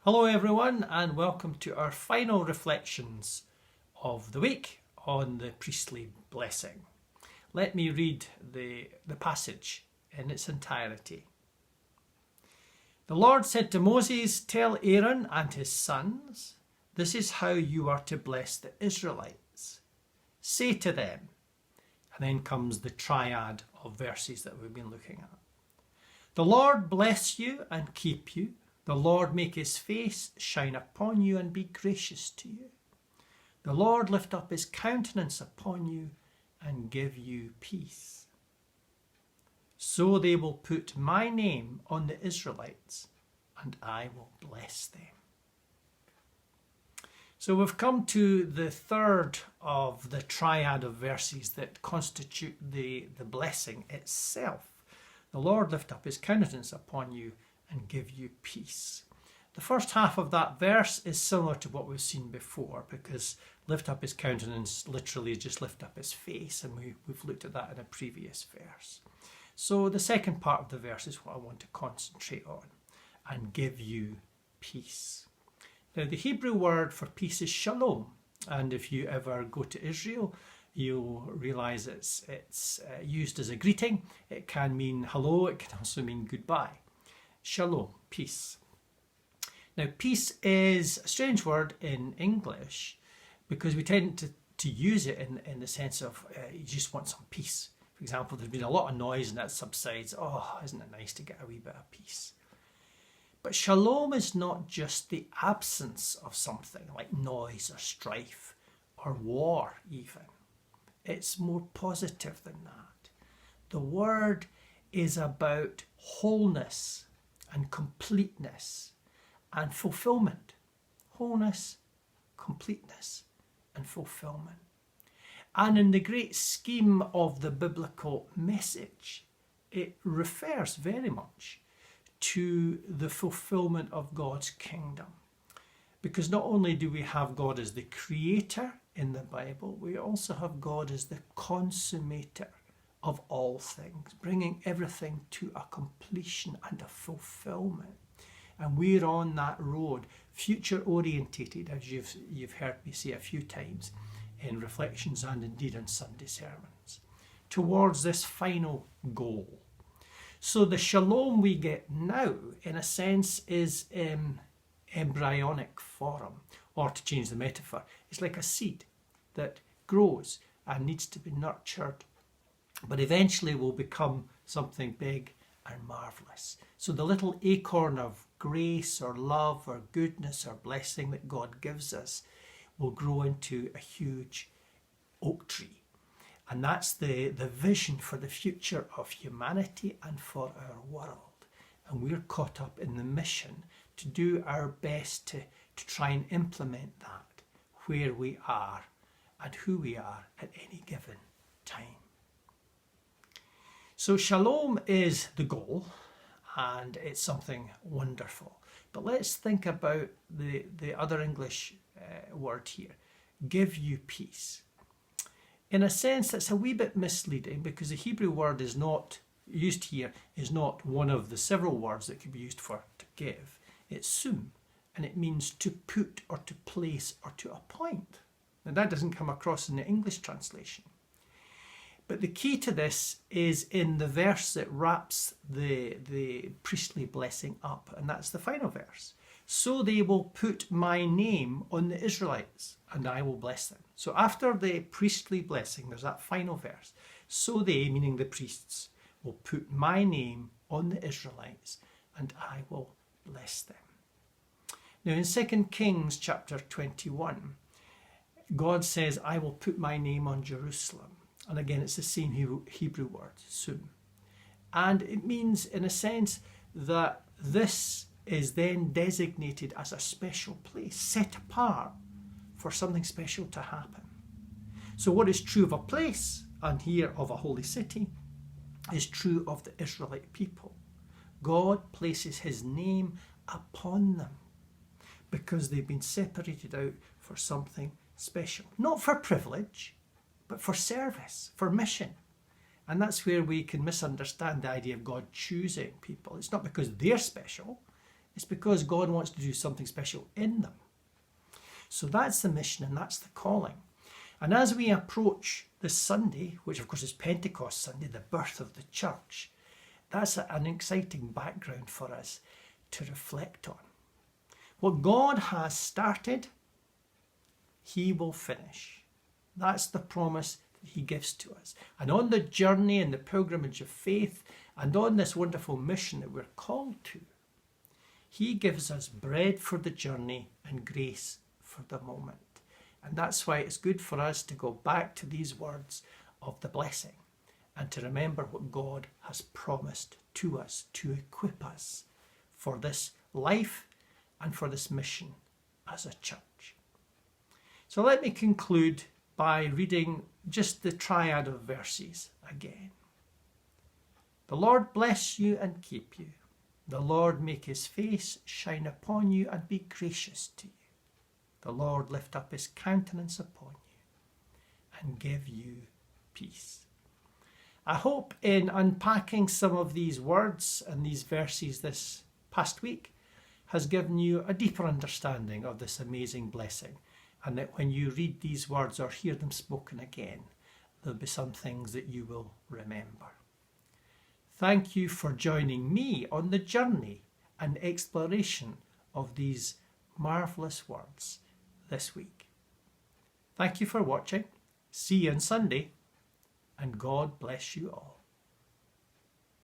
Hello everyone, and welcome to our final reflections of the week on the priestly blessing. Let me read the passage in its entirety. The Lord said to Moses, "Tell Aaron and his sons, this is how you are to bless the Israelites. Say to them," and then comes the triad of verses that we've been looking at. "The Lord bless you and keep you. The Lord make his face shine upon you and be gracious to you. The Lord lift up his countenance upon you and give you peace. So they will put my name on the Israelites, and I will bless them." So we've come to the third of the triad of verses that constitute the blessing itself. The Lord lift up his countenance upon you and give you peace. The first half of that verse is similar to what we've seen before, because lift up his countenance literally just lift up his face, and we've looked at that in a previous verse. So the second part of the verse is what I want to concentrate on, and give you peace. Now the Hebrew word for peace is shalom, and if you ever go to Israel, you'll realise it's used as a greeting. It can mean hello, it can also mean goodbye. Shalom, peace. Now, peace is a strange word in English because we tend to use it in the sense of you just want some peace. For example, there's been a lot of noise and that subsides. Oh, isn't it nice to get a wee bit of peace? But shalom is not just the absence of something like noise or strife or war even. It's more positive than that. The word is about wholeness and completeness and fulfillment. Wholeness, completeness, and fulfillment. And in the great scheme of the biblical message, it refers very much to the fulfillment of God's kingdom. Because not only do we have God as the creator in the Bible, we also have God as the consummator of all things, bringing everything to a completion and a fulfillment. And we're on that road, future orientated, as you've heard me say a few times in reflections and indeed in Sunday sermons, towards this final goal. So the shalom we get now, in a sense, is embryonic form, or to change the metaphor, it's like a seed that grows and needs to be nurtured, but eventually will become something big and marvellous. So the little acorn of grace or love or goodness or blessing that God gives us will grow into a huge oak tree. And that's the vision for the future of humanity and for our world. And we're caught up in the mission to do our best to try and implement that where we are and who we are at any given time. So shalom is the goal, and it's something wonderful. But let's think about the other English word here, give you peace. In a sense, that's a wee bit misleading because the Hebrew word is not used here, is not one of the several words that could be used for to give. It's sum, and it means to put or to place or to appoint. Now that doesn't come across in the English translation. But the key to this is in the verse that wraps the priestly blessing up, and that's the final verse. So they will put my name on the Israelites, and I will bless them. So after the priestly blessing, there's that final verse. So they, meaning the priests, will put my name on the Israelites, and I will bless them. Now in 2 Kings chapter 21, God says, I will put my name on Jerusalem. And again, it's the same Hebrew word, sum. And it means, in a sense, that this is then designated as a special place, set apart for something special to happen. So what is true of a place, and here of a holy city, is true of the Israelite people. God places his name upon them because they've been separated out for something special. Not for privilege, but for service, for mission. And that's where we can misunderstand the idea of God choosing people. It's not because they're special, It's because God wants to do something special in them. So that's the mission and that's the calling. And as we approach this Sunday, which of course is Pentecost Sunday, the birth of the church, that's an exciting background for us to reflect on. What God has started, he will finish. That's the promise that he gives to us. And on the journey and the pilgrimage of faith, and on this wonderful mission that we're called to, he gives us bread for the journey and grace for the moment. And that's why it's good for us to go back to these words of the blessing and to remember what God has promised to us to equip us for this life and for this mission as a church. So let me conclude by reading just the triad of verses again. The Lord bless you and keep you. The Lord make his face shine upon you and be gracious to you. The Lord lift up his countenance upon you and give you peace. I hope in unpacking some of these words and these verses this past week has given you a deeper understanding of this amazing blessing, and that when you read these words or hear them spoken again, there'll be some things that you will remember. Thank you for joining me on the journey and exploration of these marvellous words this week. Thank you for watching. See you on Sunday, and God bless you all.